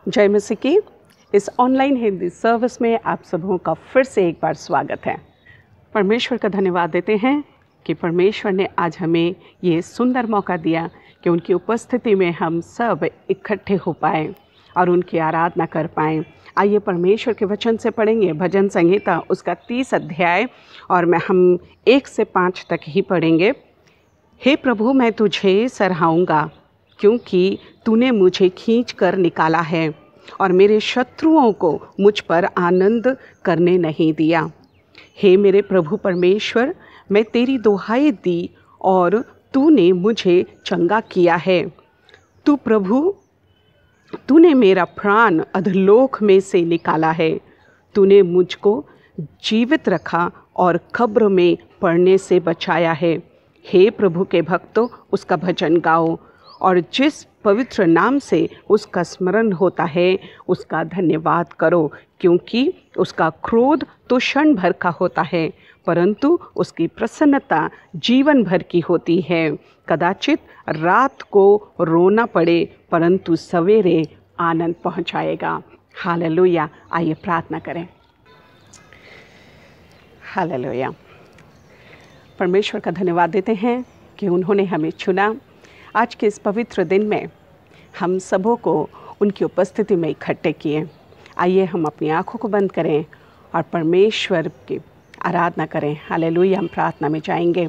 जय मसीह की इस ऑनलाइन हिंदी सर्विस में आप सबों का फिर से एक बार स्वागत है। परमेश्वर का धन्यवाद देते हैं कि परमेश्वर ने आज हमें ये सुंदर मौका दिया कि उनकी उपस्थिति में हम सब इकट्ठे हो पाए और उनकी आराधना कर पाएँ। आइए परमेश्वर के वचन से पढ़ेंगे भजन संहिता उसका 30 अध्याय और हम 1 से 5 तक ही पढ़ेंगे। हे प्रभु, मैं तुझे सराहूँगा क्योंकि तूने मुझे खींच कर निकाला है और मेरे शत्रुओं को मुझ पर आनंद करने नहीं दिया। हे मेरे प्रभु परमेश्वर, मैं तेरी दुहाई दी और तूने मुझे चंगा किया है। तू प्रभु, तूने मेरा प्राण अधोलोक में से निकाला है। तूने मुझको जीवित रखा और कब्र में पड़ने से बचाया है। हे प्रभु के भक्तों, उसका भजन गाओ और जिस पवित्र नाम से उसका स्मरण होता है उसका धन्यवाद करो, क्योंकि उसका क्रोध तो क्षण भर का होता है परंतु उसकी प्रसन्नता जीवन भर की होती है। कदाचित रात को रोना पड़े परंतु सवेरे आनंद पहुंचाएगा। हालेलुया। आइए प्रार्थना करें। हालेलुया। परमेश्वर का धन्यवाद देते हैं कि उन्होंने हमें चुना। आज के इस पवित्र दिन में हम सबों को उनकी उपस्थिति में इकट्ठे किए। आइए हम अपनी आँखों को बंद करें और परमेश्वर की आराधना करें। हालेलुया। हम प्रार्थना में जाएंगे।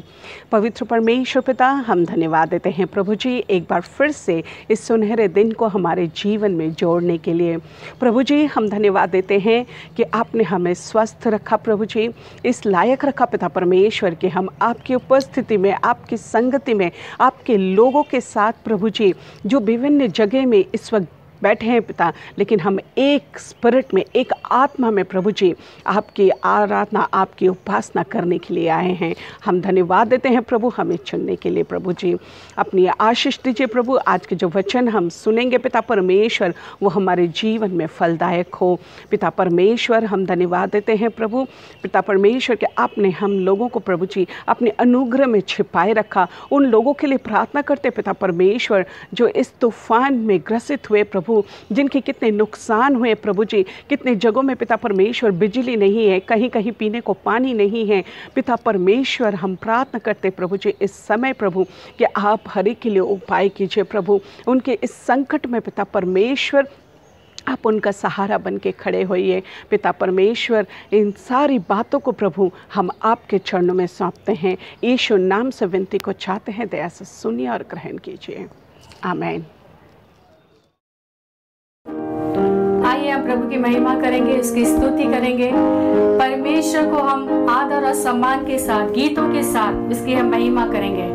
पवित्र परमेश्वर पिता, हम धन्यवाद देते हैं प्रभु जी एक बार फिर से इस सुनहरे दिन को हमारे जीवन में जोड़ने के लिए। प्रभु जी हम धन्यवाद देते हैं कि आपने हमें स्वस्थ रखा प्रभु जी, इस लायक रखा पिता परमेश्वर कि हम आपकी उपस्थिति में, आपकी संगति में, आपके लोगों के साथ प्रभु जी जो विभिन्न जगह में इस वक्त बैठे हैं पिता, लेकिन हम एक स्पिरिट में, एक आत्मा में प्रभु जी आपकी आराधना, आपकी उपासना करने के लिए आए हैं। हम धन्यवाद देते हैं प्रभु हमें चुनने के लिए। प्रभु जी अपनी आशीष दीजिए प्रभु। आज के जो वचन हम सुनेंगे पिता परमेश्वर वो हमारे जीवन में फलदायक हो। पिता परमेश्वर हम धन्यवाद देते हैं प्रभु पिता परमेश्वर कि आपने हम लोगों को प्रभु जी अपने अनुग्रह में छिपाए रखा। उन लोगों के लिए प्रार्थना करते पिता परमेश्वर जो इस तूफान में ग्रसित हुए प्रभु, जिनके कितने नुकसान हुए प्रभु जी, कितने जगहों में पिता परमेश्वर बिजली नहीं है, कहीं कहीं पीने को पानी नहीं है। पिता परमेश्वर हम प्रार्थना करते प्रभु जी इस समय प्रभु कि आप हर एक के लिए उपाय कीजिए प्रभु। उनके इस संकट में पिता परमेश्वर आप उनका सहारा बन के खड़े होइए। पिता परमेश्वर इन सारी बातों को प्रभु हम आपके चरणों में सौंपते हैं। यीशु नाम से विनती को चाहते हैं, दया से सुनिए और ग्रहण कीजिए। आमीन। आइए हम प्रभु की महिमा करेंगे, उसकी स्तुति करेंगे। परमेश्वर को हम आदर और सम्मान के साथ, गीतों के साथ उसकी हम महिमा करेंगे।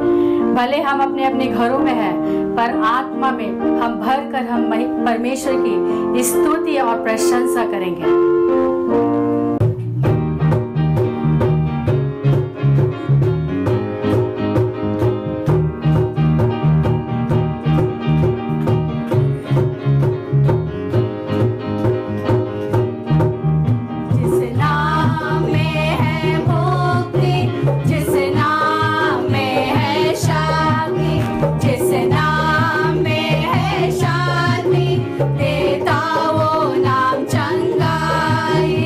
भले हम अपने अपने घरों में हैं, पर आत्मा में हम भर कर हम परमेश्वर की स्तुति और प्रशंसा करेंगे। देता वो नाम चंगाई।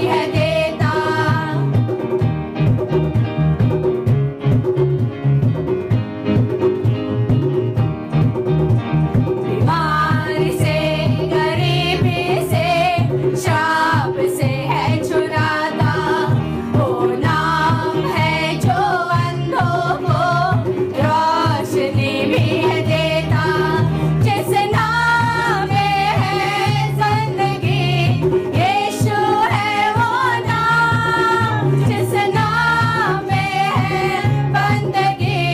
है देता। बीमारी से, गरीबी से, श्राप से है छुड़ाता। वो नाम है जो अंधों को रोशनी भी है देता। जिस नाम में है जिंदगी, यीशु है वो नाम। जिस नाम में है बंदगी,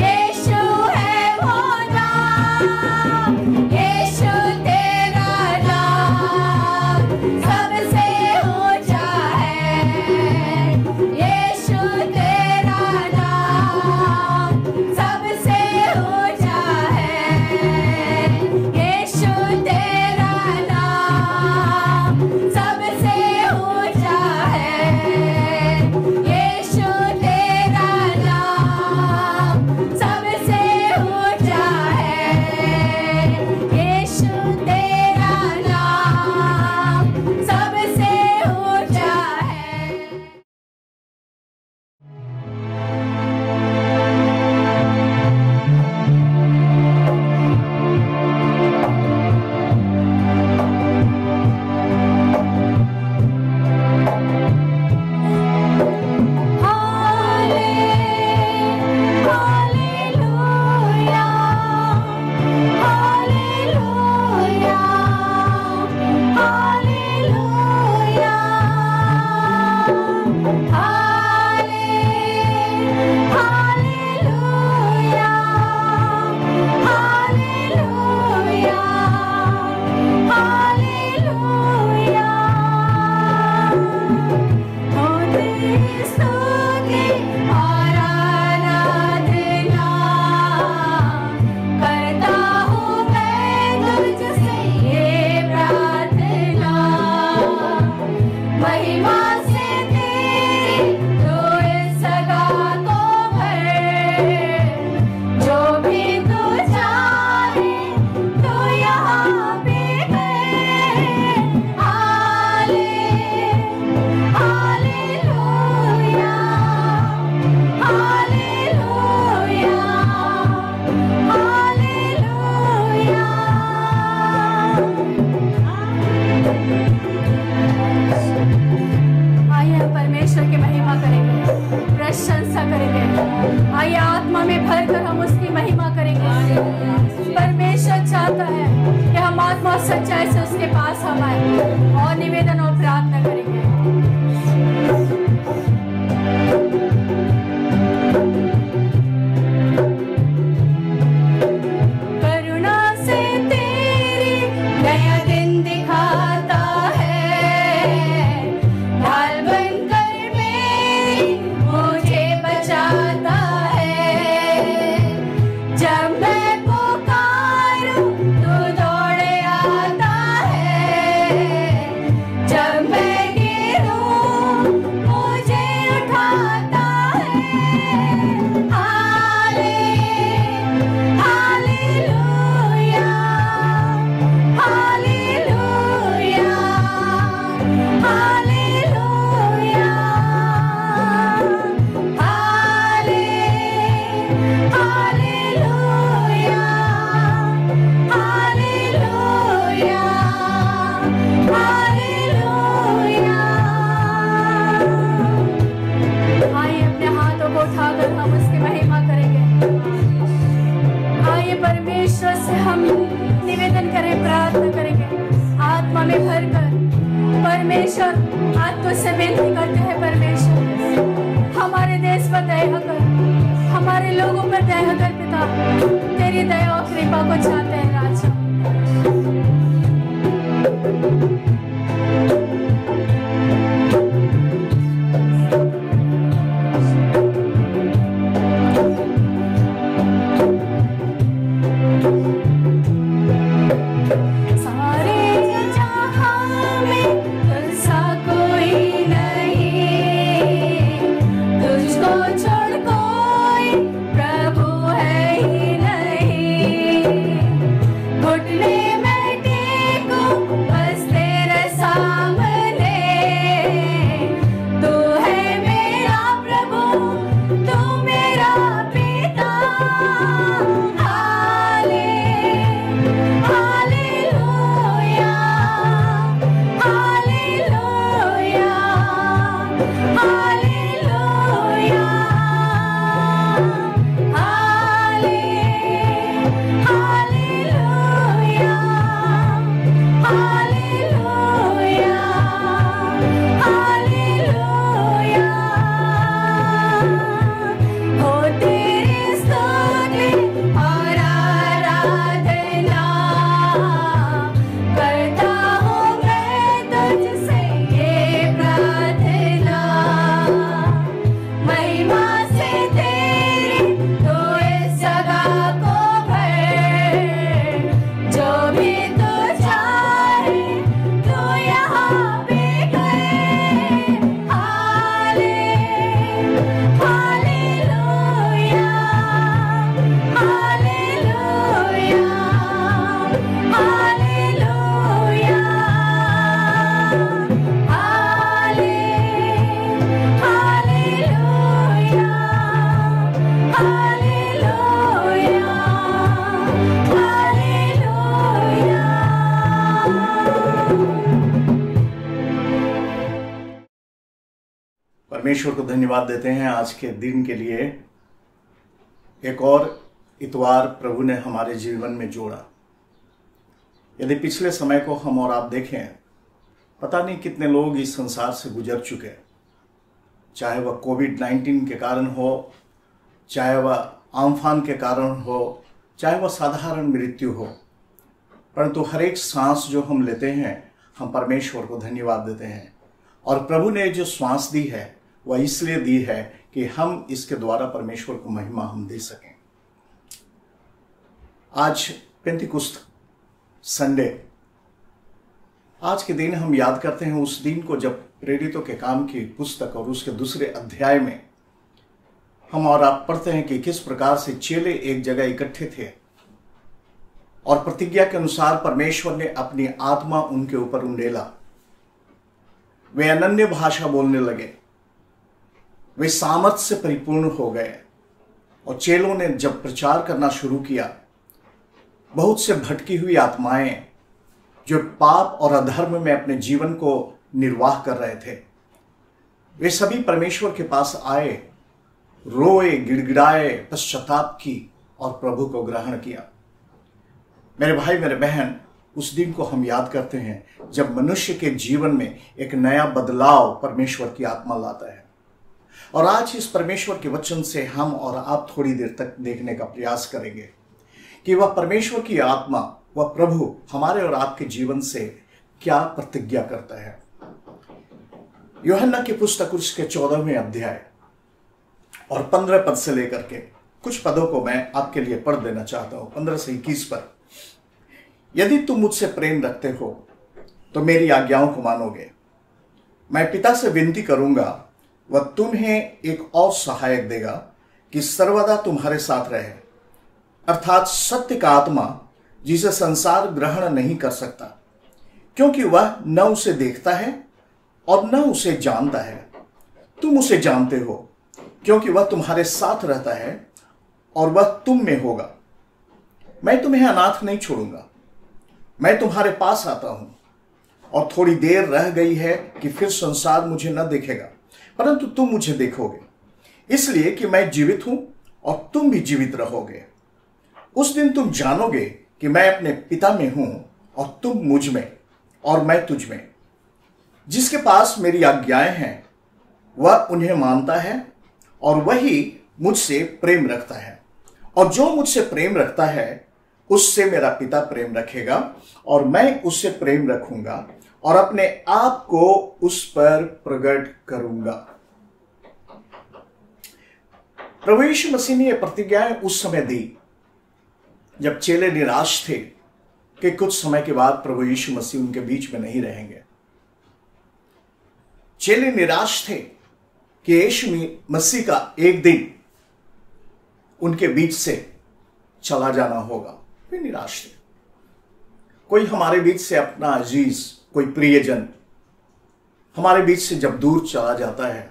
यीशु है वो नाम। यीशु तेरा नाम सबसे ऊंचा है। यीशु तेरा नाम सबसे ऊंचा है। यीशु तेरा नाम सबसे ऊंचा है। यीशु तेरा नाम सबसे ऊंचा है। यीशु तेरा नाम सबसे ऊंचा है। Hallelujah, hallelujah, hallelujah, hallelujah, hallelujah, hallelujah. हो तेरी स्तुति और आराधना करता हूँ मैं तुझसे ये प्रार्थना। महिमा से तेरी तू इस जगह को भर। जो भी तू चाहे तू यहाँ पे कर। Hallelujah, hallelujah, hallelujah. आइए हम परमेश्वर की महिमा करेंगे, प्रशंसा करेंगे। आइए आत्मा में भर कर हम उसकी महिमा करेंगे। परमेश्वर चाहता है कि हम आत्मा और सच्चाई से उसके पास हम आए और निवेदन और प्रार्थना करेंगे। करुणा से तेरी नया दिन दिखाता है। ढाल बनकर मेरी मुझे बचाता है। जब मैं पुकारूं तू दौड़े आता है। जब मैं गिरूं मुझे उठाता है। Hallelujah, hallelujah, hallelujah, hallelujah, hallelujah, hallelujah. आइए अपने हाथों को उठाकर हम उसकी महिमा करेंगे। आइए परमेश्वर से हम निवेदन करें, प्रार्थना करेंगे आत्मा में भरकर। परमेश्वर आज तुझसे विनती करते हैं, परमेश्वर हमारे देश पर दया कर, हमारे लोगों पर दया कर पिता। तेरी दया और कृपा को चाहते हैं राजा। सारे जहां में तुझसा कोई नहीं। तुझको छोड़ कोई प्रभु है ही नहीं। घुटने बैठे परमेश्वर को धन्यवाद देते हैं आज के दिन के लिए। एक और इतवार प्रभु ने हमारे जीवन में जोड़ा। यदि पिछले समय को हम और आप देखें, पता नहीं कितने लोग इस संसार से गुजर चुके, चाहे वह कोविड-19 के कारण हो, चाहे वह आमफान के कारण हो, चाहे वह साधारण मृत्यु हो, परंतु हर एक सांस जो हम लेते हैं हम परमेश्वर को धन्यवाद देते हैं। और प्रभु ने जो श्वास दी है वह इसलिए दी है कि हम इसके द्वारा परमेश्वर को महिमा हम दे सकें। आज पेंतिकुस्त संडे, आज के दिन हम याद करते हैं उस दिन को जब प्रेरितों के काम की पुस्तक और उसके दूसरे अध्याय में हम और आप पढ़ते हैं कि किस प्रकार से चेले एक जगह इकट्ठे थे और प्रतिज्ञा के अनुसार परमेश्वर ने अपनी आत्मा उनके ऊपर उंडेला। वे अनन्य भाषा बोलने लगे, वे सामर्थ से परिपूर्ण हो गए। और चेलों ने जब प्रचार करना शुरू किया, बहुत से भटकी हुई आत्माएं जो पाप और अधर्म में अपने जीवन को निर्वाह कर रहे थे, वे सभी परमेश्वर के पास आए, रोए, गिड़गिड़ाए, पश्चाताप की और प्रभु को ग्रहण किया। मेरे भाई, मेरे बहन, उस दिन को हम याद करते हैं जब मनुष्य के जीवन में एक नया बदलाव परमेश्वर की आत्मा लाता है। और आज इस परमेश्वर के वचन से हम और आप थोड़ी देर तक देखने का प्रयास करेंगे कि वह परमेश्वर की आत्मा, वह प्रभु हमारे और आपके जीवन से क्या प्रतिज्ञा करता है। यूहन्ना की पुस्तक उसके 14वें अध्याय और 15 पद से लेकर के कुछ पदों को मैं आपके लिए पढ़ देना चाहता हूं, 15 से 21 पद। यदि तुम मुझसे प्रेम रखते हो तो मेरी आज्ञाओं को मानोगे। मैं पिता से विनती करूंगा, वह तुम्हें एक और सहायक देगा कि सर्वदा तुम्हारे साथ रहे, अर्थात सत्य का आत्मा, जिसे संसार ग्रहण नहीं कर सकता, क्योंकि वह न उसे देखता है और न उसे जानता है। तुम उसे जानते हो क्योंकि वह तुम्हारे साथ रहता है और वह तुम में होगा। मैं तुम्हें अनाथ नहीं छोड़ूंगा, मैं तुम्हारे पास आता हूं। और थोड़ी देर रह गई है कि फिर संसार मुझे न देखेगा, परंतु तुम मुझे देखोगे, इसलिए कि मैं जीवित हूं और तुम भी जीवित रहोगे। उस दिन तुम जानोगे कि मैं अपने पिता में हूं और तुम मुझ में और मैं तुझ में। जिसके पास मेरी आज्ञाएं हैं वह उन्हें मानता है और वही मुझसे प्रेम रखता है। और जो मुझसे प्रेम रखता है उससे मेरा पिता प्रेम रखेगा और मैं उससे प्रेम रखूंगा और अपने आप को उस पर प्रकट करूंगा। प्रभु यीशु मसीह ने यह प्रतिज्ञाएं उस समय दी जब चेले निराश थे कि कुछ समय के बाद प्रभु यीशु मसीह उनके बीच में नहीं रहेंगे। चेले निराश थे कि यीशु मसीह का एक दिन उनके बीच से चला जाना होगा। वे निराश थे। कोई हमारे बीच से अपना अजीज, कोई प्रियजन हमारे बीच से जब दूर चला जाता है,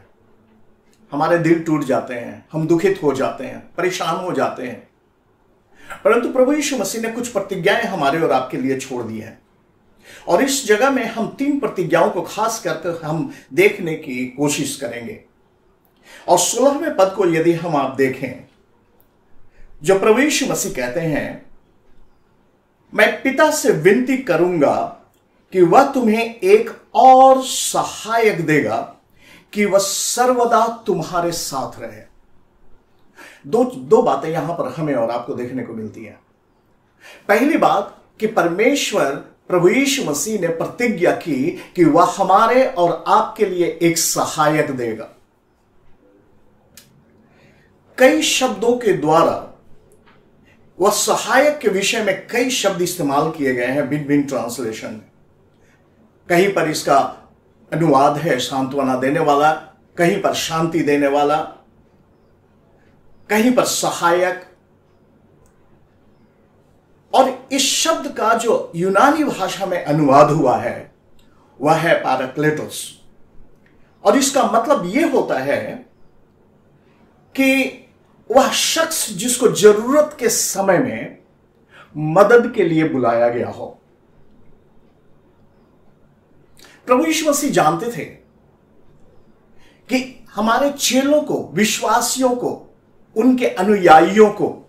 हमारे दिल टूट जाते हैं, हम दुखित हो जाते हैं, परेशान हो जाते हैं। परंतु प्रभु यीशु मसीह ने कुछ प्रतिज्ञाएं हमारे और आपके लिए छोड़ दी हैं। और इस जगह में हम 3 प्रतिज्ञाओं को खास करके हम देखने की कोशिश करेंगे। और 16वें पद को यदि हम आप देखें, जो प्रभु यीशु मसीह कहते हैं, मैं पिता से विनती करूंगा कि वह तुम्हें एक और सहायक देगा कि वह सर्वदा तुम्हारे साथ रहे। दो बातें यहां पर हमें और आपको देखने को मिलती हैं। पहली बात कि परमेश्वर प्रभु यीशु मसीह ने प्रतिज्ञा की कि वह हमारे और आपके लिए एक सहायक देगा। कई शब्दों के द्वारा वह सहायक के विषय में कई शब्द इस्तेमाल किए गए हैं भिन्न भिन्न ट्रांसलेशन में। कहीं पर इसका अनुवाद है सांत्वना देने वाला, कहीं पर शांति देने वाला, कहीं पर सहायक। और इस शब्द का जो यूनानी भाषा में अनुवाद हुआ है वह है पैराक्लेटोस। और इसका मतलब यह होता है कि वह शख्स जिसको जरूरत के समय में मदद के लिए बुलाया गया हो। प्रभु यीशु मसीह जानते थे कि हमारे चेलों को, विश्वासियों को, उनके अनुयायियों को,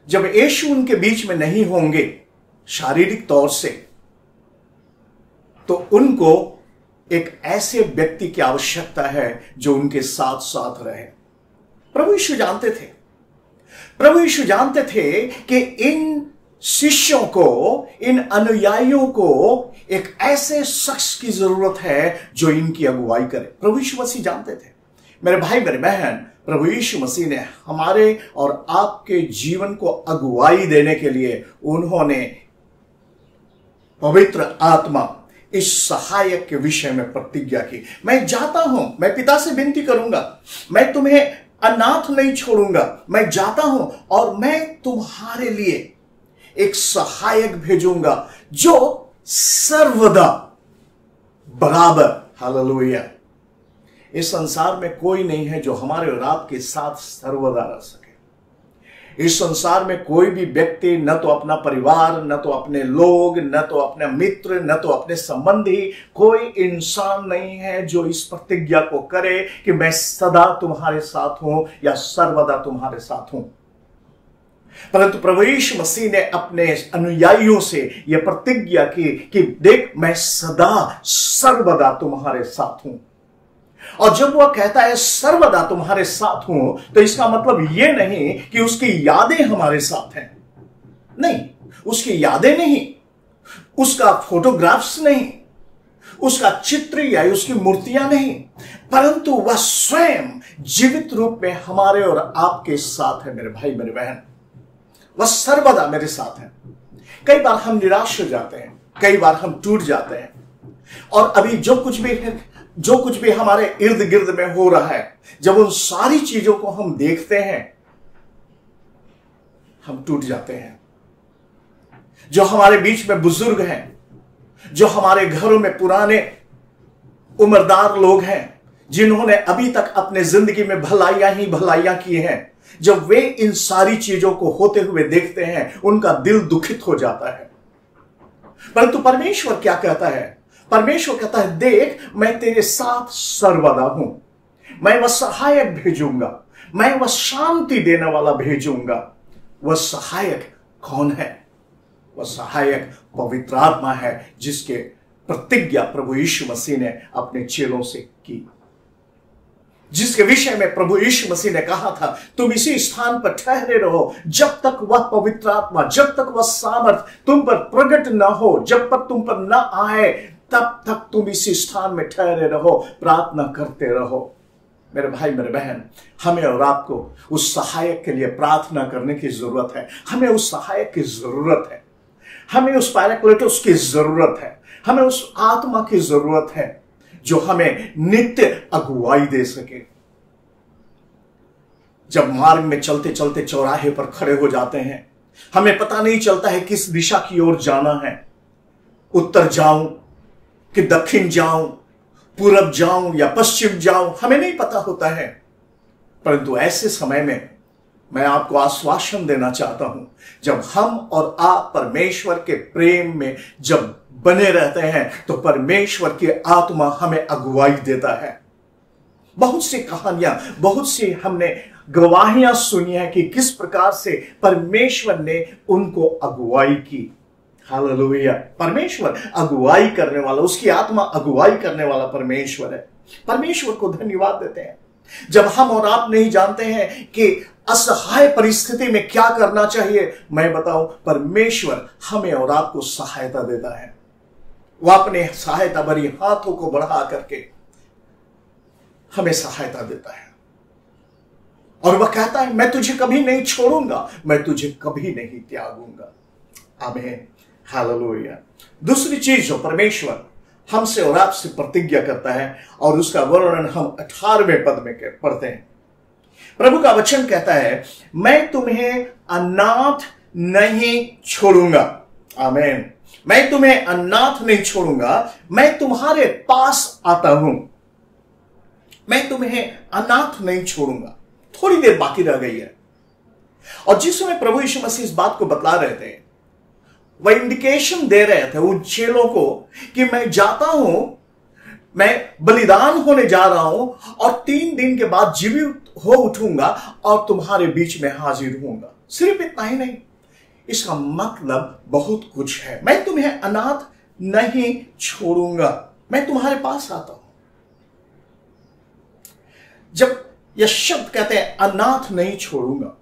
जब यीशु उनके बीच में नहीं होंगे शारीरिक तौर से, तो उनको एक ऐसे व्यक्ति की आवश्यकता है जो उनके साथ साथ रहे। प्रभु यीशु जानते थे, प्रभु यीशु जानते थे कि इन शिष्यों को, इन अनुयायियों को एक ऐसे शख्स की जरूरत है जो इनकी अगुवाई करे। प्रभु यीशु मसीह जानते थे। मेरे भाई मेरे बहन, प्रभु यीशु मसीह ने हमारे और आपके जीवन को अगुवाई देने के लिए उन्होंने पवित्र आत्मा, इस सहायक के विषय में प्रतिज्ञा की। मैं जाता हूं, मैं पिता से विनती करूंगा, मैं तुम्हें अनाथ नहीं छोड़ूंगा, मैं जाता हूं और मैं तुम्हारे लिए एक सहायक भेजूंगा जो सर्वदा बराबर, हालेलुया। इस संसार में कोई नहीं है जो हमारे और आपके साथ सर्वदा रह सके। इस संसार में कोई भी व्यक्ति, न तो अपना परिवार, न तो अपने लोग, न तो अपने मित्र, न तो अपने संबंधी, कोई इंसान नहीं है जो इस प्रतिज्ञा को करे कि मैं सदा तुम्हारे साथ हूं या सर्वदा तुम्हारे साथ हूं। परंतु प्रभु यीशु मसीह ने अपने अनुयायियों से यह प्रतिज्ञा की कि देख, मैं सदा सर्वदा तुम्हारे साथ हूं। और जब वह कहता है सर्वदा तुम्हारे साथ हूं, तो इसका मतलब यह नहीं कि उसकी यादें हमारे साथ हैं। नहीं, उसकी यादें नहीं, उसका फोटोग्राफ्स नहीं, उसका चित्र या उसकी मूर्तियां नहीं, परंतु वह स्वयं जीवित रूप में हमारे और आपके साथ है। मेरे भाई मेरे बहन, वह सर्वदा मेरे साथ है। कई बार हम निराश हो जाते हैं, कई बार हम टूट जाते हैं, और अभी जो कुछ भी हमारे इर्द गिर्द में हो रहा है, जब उन सारी चीजों को हम देखते हैं, हम टूट जाते हैं। जो हमारे बीच में बुजुर्ग हैं, जो हमारे घरों में पुराने उम्रदार लोग हैं, जिन्होंने अभी तक अपने जिंदगी में भलाइयां ही भलाइयां की हैं, जब वे इन सारी चीजों को होते हुए देखते हैं, उनका दिल दुखित हो जाता है। परंतु परमेश्वर क्या कहता है? परमेश्वर कहता है, देख, मैं तेरे साथ सर्वदा हूं, मैं वह सहायक भेजूंगा, मैं वह शांति देने वाला भेजूंगा। वह सहायक कौन है? वह सहायक पवित्र आत्मा है, जिसके प्रतिज्ञा प्रभु यीशु मसीह ने अपने चेलों से की, जिसके विषय में प्रभु यीशु मसीह ने कहा था, तुम इसी स्थान पर ठहरे रहो जब तक वह पवित्र आत्मा, जब तक वह सामर्थ तुम पर प्रकट न हो, जब तक तुम पर न आए, तब तक तुम इसी स्थान में ठहरे रहो, प्रार्थना करते रहो। मेरे भाई मेरे बहन, हमें और आपको उस सहायक के लिए प्रार्थना करने की जरूरत है। हमें उस सहायक की जरूरत है, हमें उस पैराक्लेटोस की जरूरत है, हमें उस आत्मा की जरूरत है जो हमें नित्य अगुवाई दे सके। जब मार्ग में चलते चलते चौराहे पर खड़े हो जाते हैं, हमें पता नहीं चलता है किस दिशा की ओर जाना है, उत्तर जाऊं कि दक्षिण जाऊं, पूरब जाऊं या पश्चिम जाऊं, हमें नहीं पता होता है। परंतु ऐसे समय में मैं आपको आश्वासन देना चाहता हूं, जब हम और आप परमेश्वर के प्रेम में जब बने रहते हैं, तो परमेश्वर की आत्मा हमें अगुवाई देता है। बहुत सी कहानियां, बहुत सी हमने गवाहियां सुनी है कि किस प्रकार से परमेश्वर ने उनको अगुवाई की। हालेलुया। परमेश्वर अगुवाई करने वाला, उसकी आत्मा अगुवाई करने वाला परमेश्वर है। परमेश्वर को धन्यवाद देते हैं। जब हम और आप नहीं जानते हैं कि असहाय परिस्थिति में क्या करना चाहिए, मैं बताऊं, परमेश्वर हमें और आपको सहायता देता है। वह अपने सहायता भरी हाथों को बढ़ा करके हमें सहायता देता है, और वह कहता है, मैं तुझे कभी नहीं छोड़ूंगा, मैं तुझे कभी नहीं त्यागूंगा। आमीन, हालेलुया। दूसरी चीज जो परमेश्वर हमसे और आपसे प्रतिज्ञा करता है, और उसका वर्णन हम 18वें पद में पढ़ते हैं। प्रभु का वचन कहता है, मैं तुम्हें अनाथ नहीं छोड़ूंगा। आमीन। मैं तुम्हें अनाथ नहीं छोड़ूंगा, मैं तुम्हारे पास आता हूं। मैं तुम्हें अनाथ नहीं छोड़ूंगा। थोड़ी देर बाकी रह गई है, और जिस समय प्रभु यीशु मसीह इस बात को बतला रहे थे, वह इंडिकेशन दे रहे थे उन चेलों को कि मैं जाता हूं, मैं बलिदान होने जा रहा हूं और 3 दिन के बाद जीवित हो उठूंगा और तुम्हारे बीच में हाजिर होऊंगा। सिर्फ इतना ही नहीं, इसका मतलब बहुत कुछ है। मैं तुम्हें अनाथ नहीं छोड़ूंगा, मैं तुम्हारे पास आता हूं। जब यह शब्द कहते हैं अनाथ नहीं छोड़ूंगा,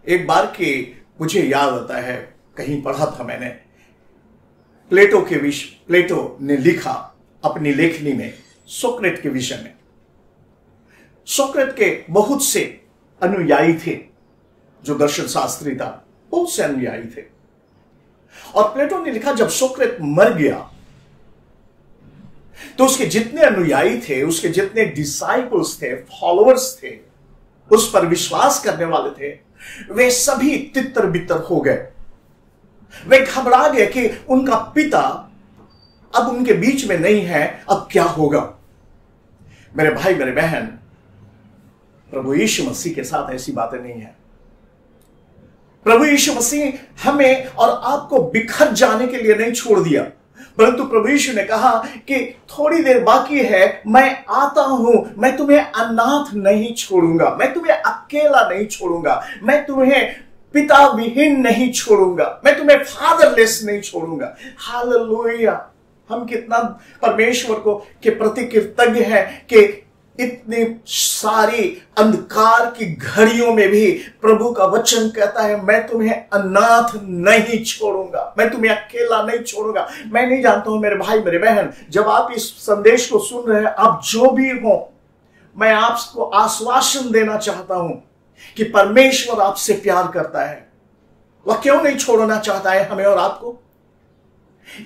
एक बार के मुझे याद आता है, कहीं पढ़ा था मैंने, प्लेटो ने लिखा अपनी लेखनी में सोक्रेट के विषय में। सोक्रेट के बहुत से अनुयायी थे, जो दर्शन शास्त्री था, बहुत से अनुयायी थे। और प्लेटो ने लिखा जब सोक्रेट मर गया तो उसके जितने अनुयायी थे, उसके जितने डिसाइपल्स थे, फॉलोअर्स थे, उस पर विश्वास करने वाले थे, वे सभी तितर बितर हो गए। वे घबरा गए कि उनका पिता अब उनके बीच में नहीं है, अब क्या होगा। मेरे भाई मेरे बहन, प्रभु यीशु मसीह के साथ ऐसी बातें नहीं है। प्रभु यीशु मसीह हमें और आपको बिखर जाने के लिए नहीं छोड़ दिया, परंतु प्रभु यीशु ने कहा कि थोड़ी देर बाकी है, मैं आता हूं, मैं तुम्हें अनाथ नहीं छोड़ूंगा, मैं तुम्हें अकेला नहीं छोड़ूंगा, मैं तुम्हें पिता विहीन नहीं छोड़ूंगा, मैं तुम्हें फादरलेस नहीं छोड़ूंगा। हालेलुया! हम कितना परमेश्वर को के प्रति कृतज्ञ हैं कि इतनी सारी अंधकार की घड़ियों में भी प्रभु का वचन कहता है, मैं तुम्हें अनाथ नहीं छोड़ूंगा, मैं तुम्हें अकेला नहीं छोड़ूंगा। मैं नहीं जानता हूं मेरे भाई मेरे बहन, जब आप इस संदेश को सुन रहे हैं, आप जो भी हो, मैं आपको आश्वासन देना चाहता हूं कि परमेश्वर आपसे प्यार करता है। वह क्यों नहीं छोड़ना चाहता है हमें और आपको?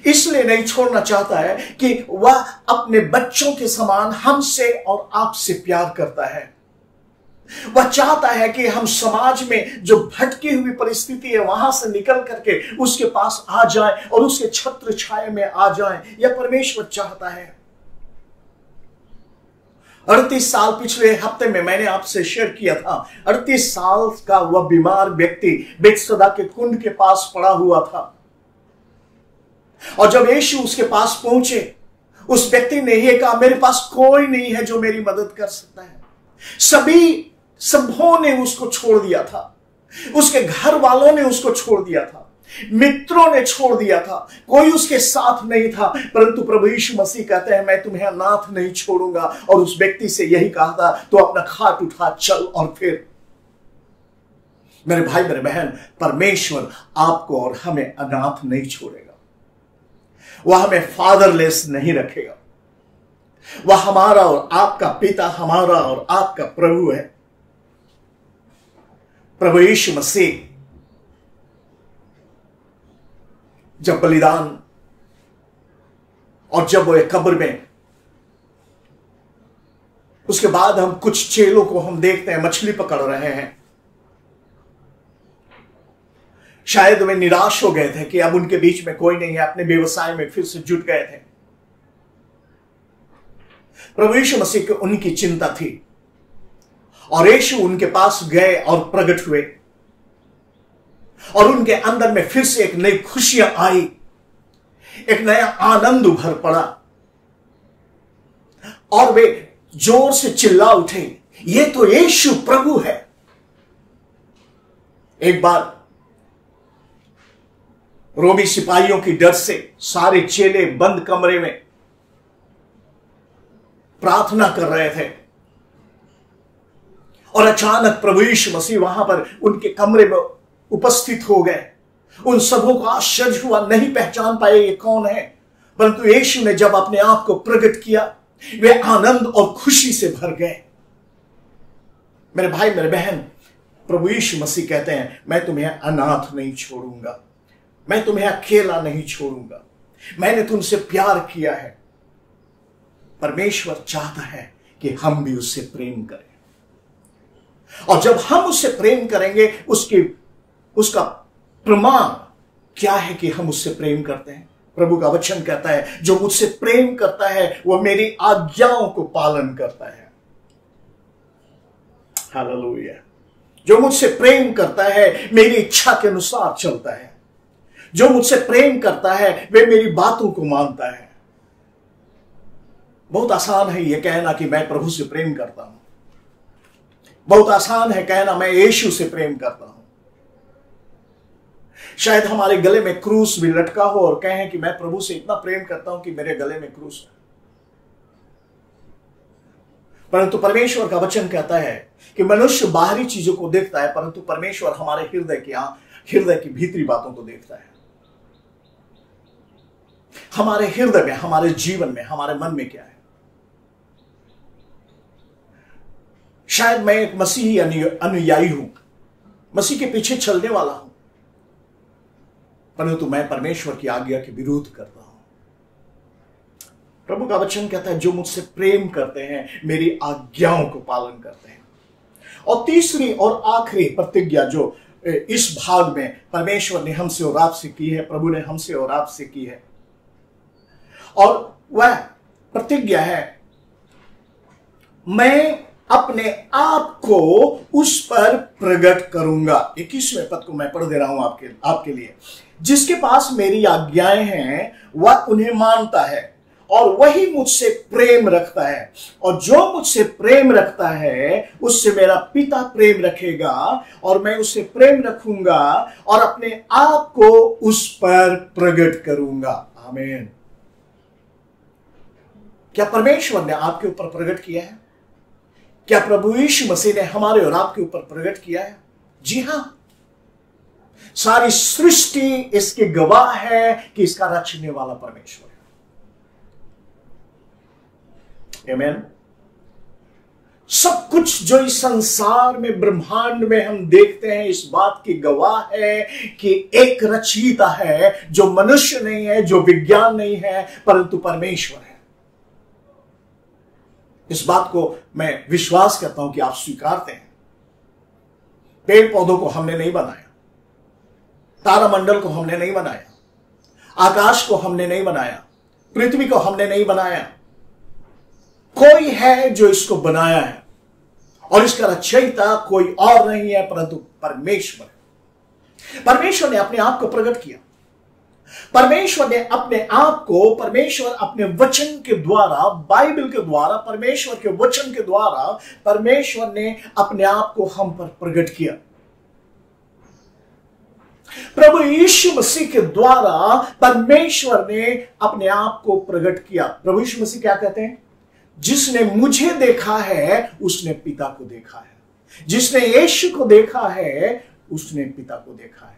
इसलिए नहीं छोड़ना चाहता है कि वह अपने बच्चों के समान हमसे और आपसे प्यार करता है। वह चाहता है कि हम समाज में जो भटकी हुई परिस्थिति है वहां से निकल करके उसके पास आ जाएं और उसके छत्र छाया में आ जाएं। यह परमेश्वर चाहता है। 38 साल पिछले हफ्ते में मैंने आपसे शेयर किया था, 38 साल का वह बीमार व्यक्ति बेतसदा के कुंड के पास पड़ा हुआ था। और जब यीशु उसके पास पहुंचे, उस व्यक्ति ने यह कहा, मेरे पास कोई नहीं है जो मेरी मदद कर सकता है। सबों ने उसको छोड़ दिया था, उसके घर वालों ने उसको छोड़ दिया था, मित्रों ने छोड़ दिया था, कोई उसके साथ नहीं था। परंतु प्रभु यीशु मसीह कहते हैं, मैं तुम्हें अनाथ नहीं छोड़ूंगा। और उस व्यक्ति से यही कहा था, तो अपना खाट उठा चल और फिर। मेरे भाई मेरे बहन, परमेश्वर आपको और हमें अनाथ नहीं छोड़ेगा। वह हमें फादरलेस नहीं रखेगा। वह हमारा और आपका पिता, हमारा और आपका प्रभु है। प्रभु यीशु मसीह जब बलिदान और जब वो एक कब्र में, उसके बाद हम कुछ चेलों को हम देखते हैं मछली पकड़ रहे हैं। शायद वे निराश हो गए थे कि अब उनके बीच में कोई नहीं है, अपने व्यवसाय में फिर से जुट गए थे। प्रभु यीशु मसीह को उनकी चिंता थी और यीशु उनके पास गए और प्रकट हुए और उनके अंदर में फिर से एक नई खुशियां आई, एक नया आनंद उभर पड़ा और वे जोर से चिल्ला उठे, ये तो यीशु प्रभु है। एक बार रोमी सिपाहियों की डर से सारे चेले बंद कमरे में प्रार्थना कर रहे थे और अचानक प्रभु यीशु मसीह वहां पर उनके कमरे में उपस्थित हो गए। उन सबों को आश्चर्य हुआ, नहीं पहचान पाए ये कौन है। परंतु यीशु ने जब अपने आप को प्रकट किया, वे आनंद और खुशी से भर गए। मेरे भाई मेरे बहन, प्रभु यीशु मसीह कहते हैं, मैं तुम्हें अनाथ नहीं छोड़ूंगा, मैं तुम्हें अकेला नहीं छोड़ूंगा, मैंने तुमसे प्यार किया है। परमेश्वर चाहता है कि हम भी उससे प्रेम करें, और जब हम उससे प्रेम करेंगे, उसका प्रमाण क्या है कि हम उससे प्रेम करते हैं? प्रभु का वचन कहता है, जो मुझसे प्रेम करता है वह मेरी आज्ञाओं को पालन करता है। हालेलुया! जो मुझसे प्रेम करता है मेरी इच्छा के अनुसार चलता है। जो मुझसे प्रेम करता है वे मेरी बातों को मानता है। बहुत आसान है ये कहना कि मैं प्रभु से प्रेम करता हूं। बहुत आसान है कहना मैं यीशु से प्रेम करता हूं। शायद हमारे गले में क्रूस भी लटका हो और कहें कि मैं प्रभु से इतना प्रेम करता हूं कि मेरे गले में क्रूस है। परंतु परमेश्वर का वचन कहता है कि मनुष्य बाहरी चीजों को देखता है, परंतु परमेश्वर हमारे हृदय की भीतरी बातों को देखता है। हमारे हृदय में, हमारे जीवन में, हमारे मन में क्या है। शायद मैं एक मसीही अनुयायी हूं, मसीह के पीछे चलने वाला हूं, परंतु मैं परमेश्वर की आज्ञा के विरोध करता हूं। प्रभु का वचन कहता है जो मुझसे प्रेम करते हैं मेरी आज्ञाओं को पालन करते हैं। और तीसरी और आखिरी प्रतिज्ञा जो इस भाग में परमेश्वर ने हमसे और आपसे की है, प्रभु ने हमसे और आपसे की है, और वह प्रतिज्ञा है मैं अपने आप को उस पर प्रकट करूंगा। 21वें पद को मैं पढ़ दे रहा हूं आपके लिए। जिसके पास मेरी आज्ञाएं हैं वह उन्हें मानता है और वही मुझसे प्रेम रखता है, और जो मुझसे प्रेम रखता है उससे मेरा पिता प्रेम रखेगा और मैं उससे प्रेम रखूंगा और अपने आप को उस पर प्रकट करूंगा। आमीन। क्या परमेश्वर ने आपके ऊपर प्रकट किया है? क्या प्रभु यीशु मसीह ने हमारे और आपके ऊपर प्रकट किया है? जी हां। सारी सृष्टि इसके गवाह है कि इसका रचने वाला परमेश्वर है। आमीन। सब कुछ जो इस संसार में, ब्रह्मांड में हम देखते हैं, इस बात की गवाह है कि एक रचयिता है जो मनुष्य नहीं है, जो विज्ञान नहीं है, परंतु परमेश्वर है। इस बात को मैं विश्वास करता हूं कि आप स्वीकारते हैं। पेड़ पौधों को हमने नहीं बनाया, तारामंडल को हमने नहीं बनाया, आकाश को हमने नहीं बनाया, पृथ्वी को हमने नहीं बनाया। कोई है जो इसको बनाया है और इसका रचयिता कोई और नहीं है परंतु परमेश्वर है। परमेश्वर ने अपने आप को प्रकट किया। परमेश्वर ने अपने आप को, परमेश्वर अपने वचन के द्वारा, बाइबल के द्वारा, परमेश्वर के वचन के द्वारा परमेश्वर ने अपने आप को हम पर प्रकट किया। प्रभु यीशु मसीह के द्वारा परमेश्वर ने अपने आप को प्रकट किया। प्रभु यीशु मसीह क्या कहते हैं? जिसने मुझे देखा है उसने पिता को देखा है। जिसने यीशु को देखा है उसने पिता को देखा है।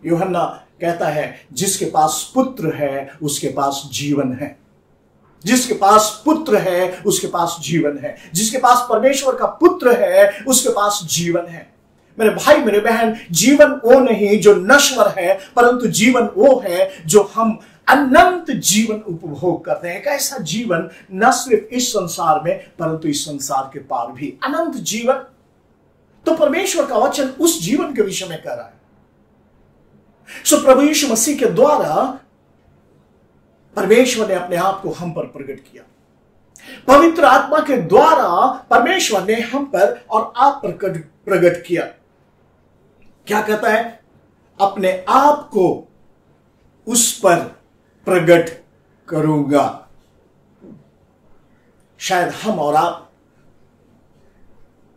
यूहन्ना कहता है जिसके पास पुत्र है उसके पास जीवन है। जिसके पास पुत्र है उसके पास जीवन है। जिसके पास परमेश्वर का पुत्र है उसके पास जीवन है। मेरे भाई, मेरे बहन, जीवन वो नहीं जो नश्वर है, परंतु जीवन वो है जो हम अनंत जीवन उपभोग करते हैं। एक ऐसा जीवन न सिर्फ इस संसार में परंतु इस संसार के पार भी, अनंत जीवन। तो परमेश्वर का वचन उस जीवन के विषय में कह रहा है। सो प्रभु यीशु मसीह के द्वारा परमेश्वर ने अपने आप को हम पर प्रकट किया। पवित्र आत्मा के द्वारा परमेश्वर ने हम पर और आप पर प्रकट किया। क्या कहता है? अपने आप को उस पर प्रकट करूंगा। शायद हम और आप,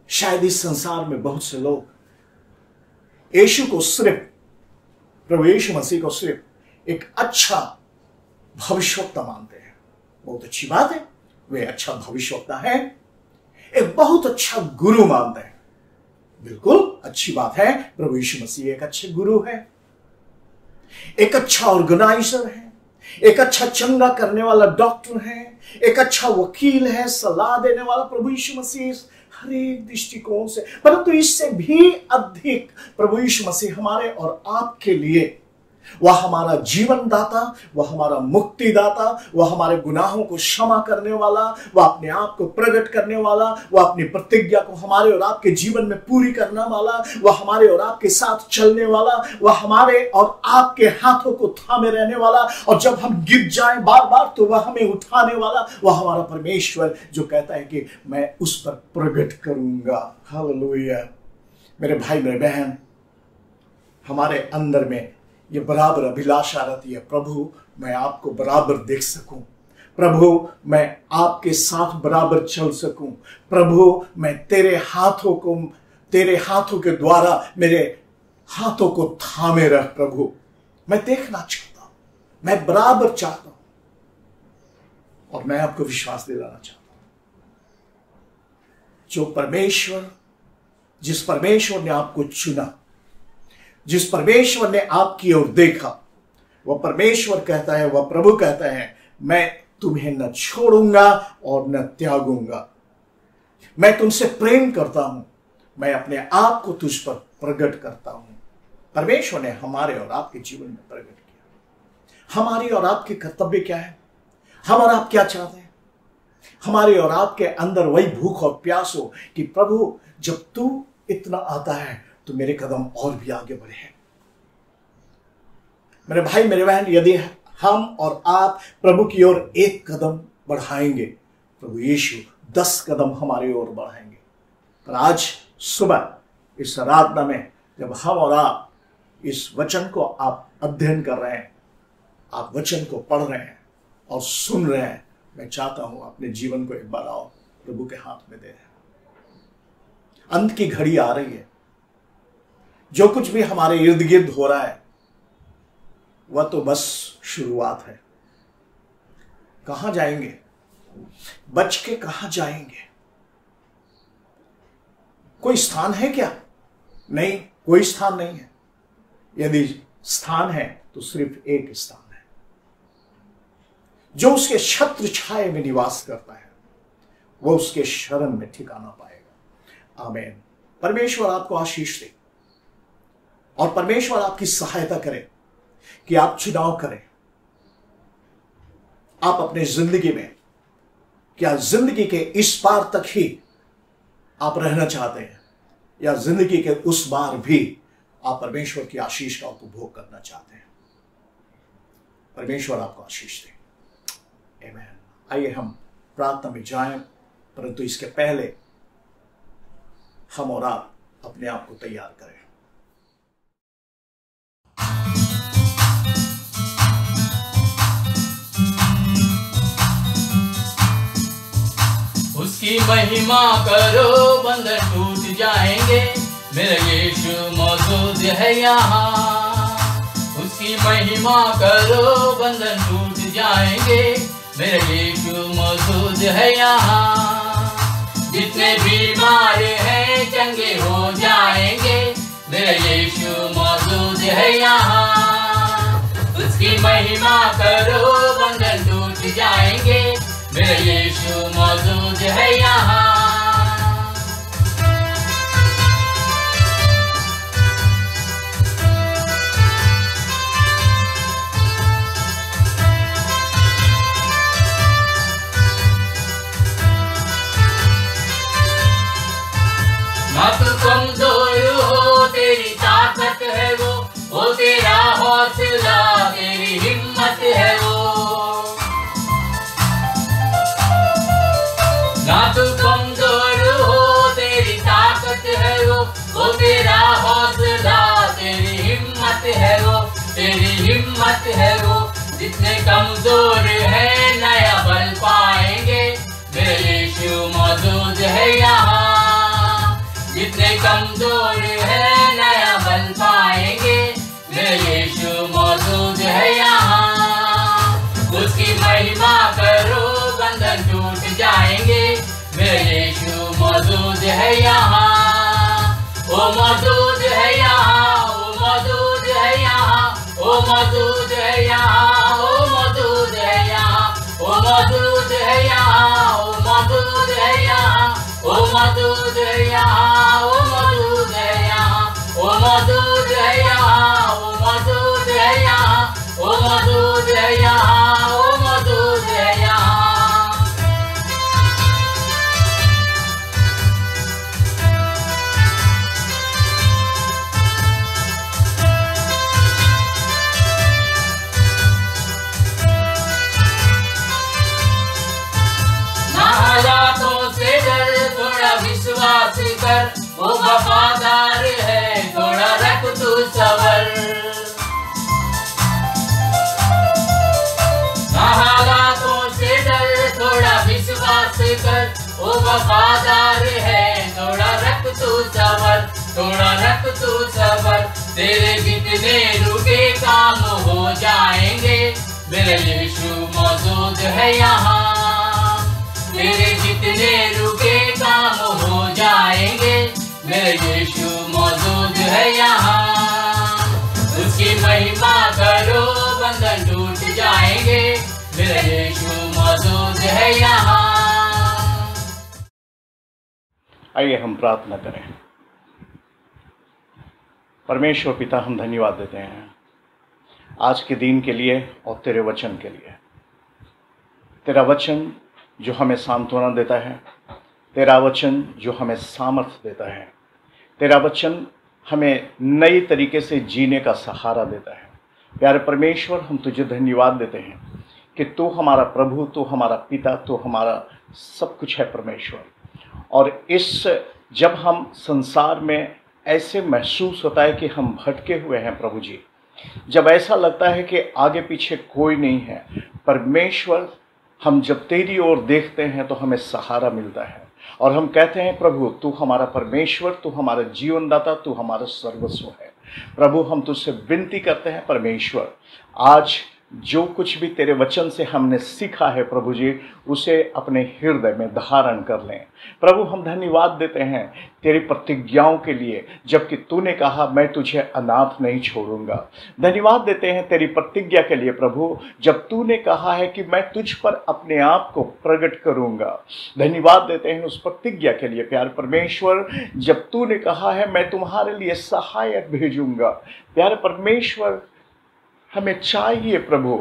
शायद इस संसार में बहुत से लोग यीशु को सिर्फ, प्रभु यीशु मसीह को सिर्फ एक अच्छा भविष्यवक्ता मानते हैं। बहुत अच्छी बात है, वे अच्छा भविष्यवक्ता है। एक बहुत अच्छा गुरु मानते हैं। बिल्कुल अच्छी बात है, प्रभु यीशु मसीह एक अच्छे गुरु है, एक अच्छा ऑर्गेनाइजर है, एक अच्छा चंगा करने वाला डॉक्टर है, एक अच्छा वकील है, सलाह देने वाला प्रभु यीशु मसीह हर एक दृष्टिकोण से। परंतु इससे भी अधिक प्रभु यीशु मसीह हमारे और आपके लिए, वह हमारा जीवन दाता, वह हमारा मुक्ति दाता, वह हमारे गुनाहों को क्षमा करने वाला, वह अपने आप को प्रकट करने वाला, वह अपनी प्रतिज्ञा को हमारे और आपके जीवन में पूरी करने वाला, वह हमारे और आपके साथ चलने वाला, वह हमारे और आपके हाथों को थामे रहने वाला, और जब हम गिर जाएं बार बार तो वह हमें उठाने वाला, वह हमारा परमेश्वर जो कहता है कि मैं उस पर प्रकट करूंगा। हालेलुया। मेरे भाई, मेरे बहन, हमारे अंदर में ये बराबर अभिलाषा रहती है, प्रभु मैं आपको बराबर देख सकूं, प्रभु मैं आपके साथ बराबर चल सकूं। प्रभु मैं तेरे हाथों के द्वारा मेरे हाथों को थामे रख। प्रभु मैं देखना चाहता हूं, मैं बराबर चाहता हूं, और मैं आपको विश्वास दिलाना चाहता हूं, जिस परमेश्वर ने आपको चुना, जिस परमेश्वर ने आपकी ओर देखा, वह परमेश्वर कहता है, वह प्रभु कहता है, मैं तुम्हें न छोड़ूंगा और न त्यागूंगा। मैं तुमसे प्रेम करता हूं, मैं अपने आप को तुझ पर प्रकट करता हूं। परमेश्वर ने हमारे और आपके जीवन में प्रकट किया। हमारी और आपके कर्तव्य क्या है? हम और आप क्या चाहते हैं? हमारे और आपके अंदर वही भूख और प्यास हो कि प्रभु जब तू इतना आता है तो मेरे कदम और भी आगे बढ़े हैं। मेरे भाई मेरे बहन, यदि हम और आप प्रभु की ओर एक कदम बढ़ाएंगे, प्रभु यीशु 10 कदम हमारी ओर बढ़ाएंगे। पर आज सुबह इस आराधना में जब हम और आप इस वचन को आप अध्ययन कर रहे हैं, आप वचन को पढ़ रहे हैं और सुन रहे हैं, मैं चाहता हूं अपने जीवन को एक बार आओ प्रभु के हाथ में दे दें। अंत की घड़ी आ रही है। जो कुछ भी हमारे इर्द गिर्द हो रहा है वह तो बस शुरुआत है। कहां जाएंगे? बच के कहां जाएंगे? कोई स्थान है क्या? नहीं, कोई स्थान नहीं है। यदि स्थान है तो सिर्फ एक स्थान है, जो उसके छत्र छाये में निवास करता है वह उसके शरण में ठिकाना पाएगा। आमीन। परमेश्वर आपको आशीष दे और परमेश्वर आपकी सहायता करे कि आप चुनाव करें। आप अपने जिंदगी में क्या जिंदगी के इस पार तक ही आप रहना चाहते हैं, या जिंदगी के उस बार भी आप परमेश्वर की आशीष का उपभोग करना चाहते हैं? परमेश्वर आपको आशीष दे। आमीन। आइए हम प्रार्थना में जाएं, परंतु इसके पहले हम और आप अपने आप को तैयार करें। उसकी महिमा करो, बंधन टूट जाएंगे, मेरा यीशु मौजूद है यहाँ। उसकी महिमा करो, बंधन टूट जाएंगे, मेरा यीशु मौजूद है यहाँ। जितने बीमार हैं चंगे हो जाएंगे, मेरा यीशु मौजूद है यहाँ। उसकी महिमा करो, बंधन टूट जाएंगे, मेरा यीशु मौजूद है यहाँ। ना तू कमजोर हो, तेरी ताकत है वो तेरा हौसला, तेरी हिम्मत है वो। ना तू कमजोर हो, तेरी ताकत है वो तेरा हौसला, तेरी हिम्मत है वो, तेरी हिम्मत है वो। जितने कमजोर है नया बल पाएंगे, मेरा यीशु मौजूद है यहाँ। जितने कमजोर है नया बल पाएंगे, मेरा यीशु मौजूद है यहाँ। उसकी महिमा करो, बंधन टूट जाएंगे, मेरा यीशु मौजूद है यहाँ। वो मौजूद है यहाँ, वो मौजूद है यहाँ, वो मौजूद है यहाँ, वो मौजूद है यहाँ, वो मौजूद है यहाँ, वो मौजूद है यहाँ, वो मौजूद है यहाँ, वो मौजूद है यहाँ, वो मौजूद है यहाँ, वो मौजूद है यहाँ, वो मौजूद है यहाँ, वो मौजूद है यहाँ। हालातों से डर, थोड़ा विश्वास कर, वो वफादार है, थोड़ा रख तू सबर। हालातों से डर, कर, वो वफादार है। थोड़ा रख तू सबर, थोड़ा रख तू सबर, तेरे जितने रुके काम हो जाएंगे, मेरे यीशु मौजूद है यहाँ। तेरे जितने रुके काम हो जाएंगे, मेरे यीशु मौजूद है यहाँ। उसकी महिमा करो, बंधन टूट जाएंगे, मेरे यीशु मौजूद है यहाँ। आइए हम प्रार्थना करें। परमेश्वर पिता, हम धन्यवाद देते हैं आज के दिन के लिए और तेरे वचन के लिए। तेरा वचन जो हमें सांत्वना देता है, तेरा वचन जो हमें सामर्थ्य देता है, तेरा वचन हमें नई तरीके से जीने का सहारा देता है। प्यारे परमेश्वर, हम तुझे धन्यवाद देते हैं कि तू हमारा प्रभु, तू हमारा पिता, तू हमारा सब कुछ है परमेश्वर। और इस जब हम संसार में ऐसे महसूस होता है कि हम भटके हुए हैं प्रभु जी, जब ऐसा लगता है कि आगे पीछे कोई नहीं है परमेश्वर, हम जब तेरी ओर देखते हैं तो हमें सहारा मिलता है और हम कहते हैं प्रभु तू हमारा परमेश्वर, तू हमारा जीवनदाता, तू हमारा सर्वस्व है। प्रभु, हम तुझसे विनती करते हैं परमेश्वर, आज जो कुछ भी तेरे वचन से हमने सीखा है प्रभु जी, उसे अपने हृदय में धारण कर लें। प्रभु, हम धन्यवाद देते हैं तेरी प्रतिज्ञाओं के लिए, जबकि तूने कहा मैं तुझे अनाथ नहीं छोड़ूंगा। धन्यवाद देते हैं तेरी प्रतिज्ञा के लिए प्रभु, जब तूने कहा है कि मैं तुझ पर अपने आप को प्रकट करूंगा। धन्यवाद देते हैं उस प्रतिज्ञा के लिए प्यारे परमेश्वर, जब तूने कहा है मैं तुम्हारे लिए सहायक भेजूंगा। प्यारे परमेश्वर, हमें चाहिए प्रभु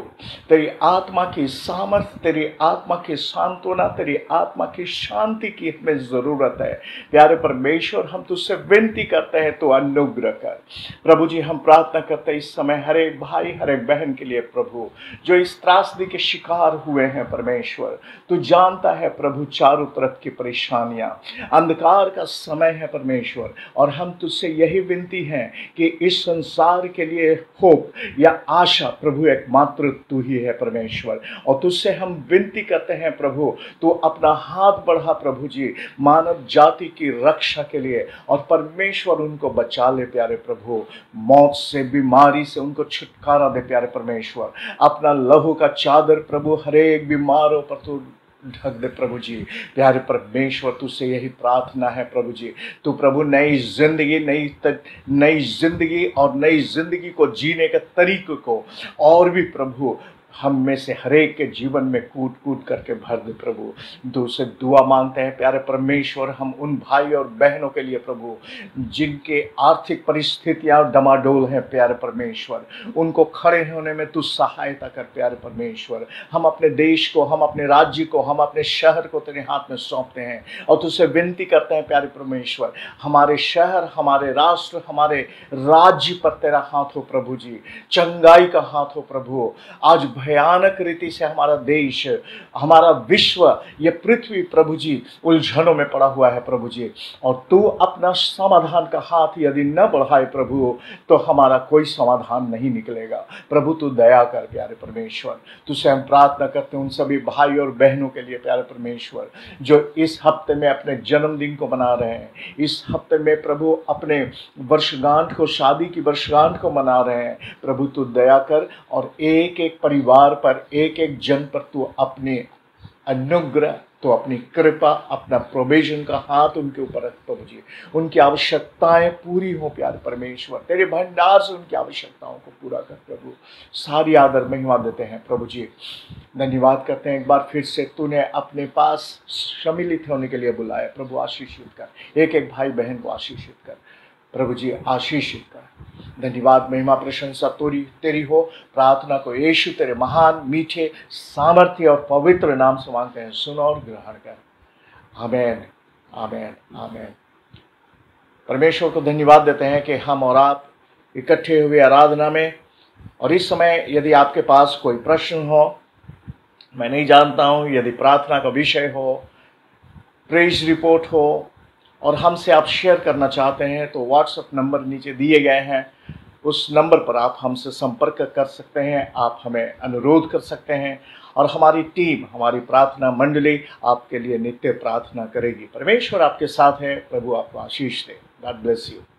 तेरी आत्मा की सामर्थ्य, तेरी आत्मा की सांत्वना, तेरी आत्मा की शांति की हमें ज़रूरत है। प्यारे परमेश्वर, हम तुझसे विनती करते हैं तो अनुग्रह कर। प्रभु जी, हम प्रार्थना करते हैं इस समय हर एक भाई, हर एक बहन के लिए प्रभु, जो इस त्रासदी के शिकार हुए हैं परमेश्वर। तू जानता है प्रभु चारों तरफ की परेशानियां, अंधकार का समय है परमेश्वर, और हम तुझसे यही विनती है कि इस संसार के लिए होप या आशा प्रभु एकमात्र तू ही है परमेश्वर। और तुझसे हम विनती करते हैं प्रभु, तू अपना हाथ बढ़ा प्रभु जी मानव जाति की रक्षा के लिए, और परमेश्वर उनको बचा ले प्यारे प्रभु, मौत से, बीमारी से उनको छुटकारा दे प्यारे परमेश्वर। अपना लहू का चादर प्रभु हर एक बीमारों पर तू ढक दे प्रभु जी। प्यारे परमेश्वर, तुझसे यही प्रार्थना है प्रभु जी, तू प्रभु नई जिंदगी और नई जिंदगी को जीने के तरीके को और भी प्रभु हम में से हरेक के जीवन में कूट कूट करके भर दे प्रभु। दूसरे दुआ मांगते हैं प्यारे परमेश्वर, हम उन भाई और बहनों के लिए प्रभु जिनके आर्थिक परिस्थितियां डमाडोल हैं प्यारे परमेश्वर, उनको खड़े होने में तू सहायता कर प्यारे परमेश्वर। हम अपने देश को, हम अपने राज्य को, हम अपने शहर को तेरे हाथ में सौंपते हैं और तुझसे विनती करते हैं प्यारे परमेश्वर, हमारे शहर, हमारे राष्ट्र, हमारे राज्य पर तेरा हाथ हो प्रभु जी, चंगाई का हाथ हो प्रभु। आज भयानक रीति से हमारा देश, हमारा विश्व, ये पृथ्वी प्रभु जी उलझनों में पड़ा हुआ है प्रभु जी, और तू अपना समाधान का हाथ यदि न बढ़ाए प्रभु तो हमारा कोई समाधान नहीं निकलेगा। प्रभु तू दया कर प्यारे परमेश्वर। तुझसे हम प्रार्थना करते हैं उन सभी भाई और बहनों के लिए प्यारे परमेश्वर, जो इस हफ्ते में अपने जन्मदिन को मना रहे हैं, इस हफ्ते में प्रभु अपने वर्षगांठ को, शादी की वर्षगांठ को मना रहे हैं। प्रभु तू दया कर और एक एक परिवार पर, एक एक जन पर तू अपने अनुग्रह, तो अपनी कृपा, अपना प्रोविजन का हाथ उनके ऊपर रख प्रभु जी। उनकी आवश्यकताएं पूरी हो प्यारे परमेश्वर, तेरे भंडार से उनकी आवश्यकताओं को पूरा कर प्रभु। सारी आदर महिमा देते हैं प्रभु जी। धन्यवाद करते हैं एक बार फिर से तूने अपने पास सम्मिलित होने के लिए बुलाया प्रभु। आशीषित कर एक एक भाई बहन को, आशीषित कर प्रभु जी, आशीषित कर। धन्यवाद, महिमा, प्रशंसा तेरी हो। प्रार्थना को यीशु तेरे महान, मीठे, सामर्थ्य और पवित्र नाम से मांगते हैं, सुन और ग्रहण कर। आमेन, आमेन, आमेन। परमेश्वर को धन्यवाद देते हैं कि हम और आप इकट्ठे हुए आराधना में, और इस समय यदि आपके पास कोई प्रश्न हो, मैं नहीं जानता हूँ, यदि प्रार्थना का विषय हो, प्रेज रिपोर्ट हो और हमसे आप शेयर करना चाहते हैं, तो व्हाट्सएप नंबर नीचे दिए गए हैं, उस नंबर पर आप हमसे संपर्क कर सकते हैं, आप हमें अनुरोध कर सकते हैं और हमारी टीम, हमारी प्रार्थना मंडली आपके लिए नित्य प्रार्थना करेगी। परमेश्वर आपके साथ है। प्रभु आपको आशीष दे। God bless you.